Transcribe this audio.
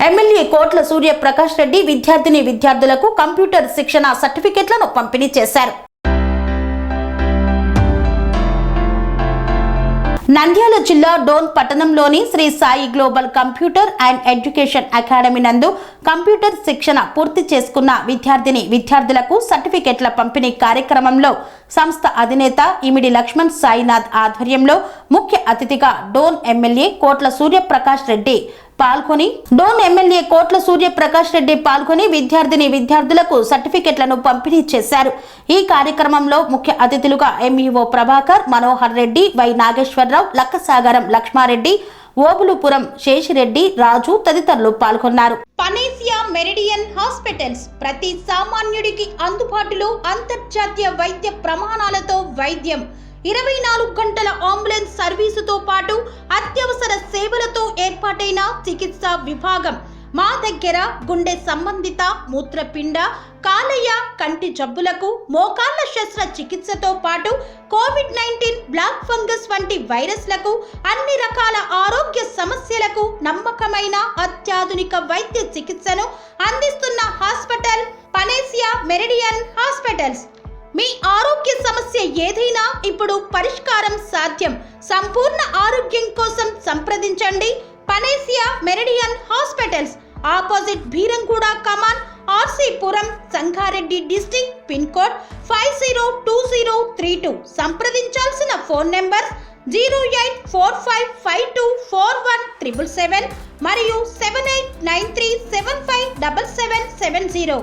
MLA కోట్ల సూర్యప్రకాష్ రెడ్డి విద్యార్థులకు computer శిక్షణ సర్టిఫికెట్లను పంపిణీ చేశారు. నంద్యాల జిల్లా డోన్ పట్టణంలోని Shri Sai global computer and education academy నందు కంప్యూటర్ శిక్షణ పూర్తి చేసుకున్న విద్యార్థులకు సర్టిఫికెట్ల పంపిణీ కార్యక్రమంలో సంస్థ అధినేత ఇమిడి లక్ష్మణ్ సాయినాథ్ ఆధ్వర్యంలో ముఖ్య అతిథిగా డోన్ ఎమ్మెల్యే కోట్ల సూర్యప్రకాష్ రెడ్డి పాల్గొని విద్యార్థులకు సర్టిఫికెట్లను పంపిణీ చేశారు. ఈ కార్యక్రమంలో ముఖ్య అతిథులుగా ఎంఈఓ ప్రభాకర్, మనోహర్ రెడ్డి, వై నాగేశ్వరరావు, లక్కసాగరం లక్ష్మారెడ్డి, ఓబులుపురం శేషిరెడ్డి, రాజు తదితరులు పాల్గొన్నారు. పనేసియా మెరిడియన్ హాస్పిటల్స్ ప్రతి సామాన్యుడికి అందుబాటులో అంతర్జాతీయ వైద్య ప్రమాణాలతో వైద్యం, 24 గంటల అంబులెన్స్ సర్వీసుతో పాటు అత్యవసర సేవలతో ఏర్పాటైన చికిత్సా విభాగం. మా దగ్గర గుండె సంబంధిత, మూత్రపిండ, కాలేయ, కంటి జబ్బులకు, మోకాళ్ల శస్త్రచికిత్సతో పాటు కోవిడ్-19, బ్లాక్ ఫంగస్ వంటి వైరస్లకు, అన్ని రకాల ఆరోగ్య సమస్యలకు నమ్మకమైన అత్యాధునిక వైద్య చికిత్సను అందిస్తున్న హాస్పిటల్ పనేసియా మెరిడియన్ హాస్పిటల్స్. మీ ఆరోగ్య సమస్య ఏదైనా ఇప్పుడు పరిష్కారం సాధ్యం. సంపూర్ణ ఆరోగ్యం కోసం సంప్రదించండి Panacea meridian hospitals, opposite Beeramguda కమాన్, RC Puram, Sangareddy district, pin code 502032. సంప్రదించాల్సిన phone number 0845524177 మరియు 7893757770.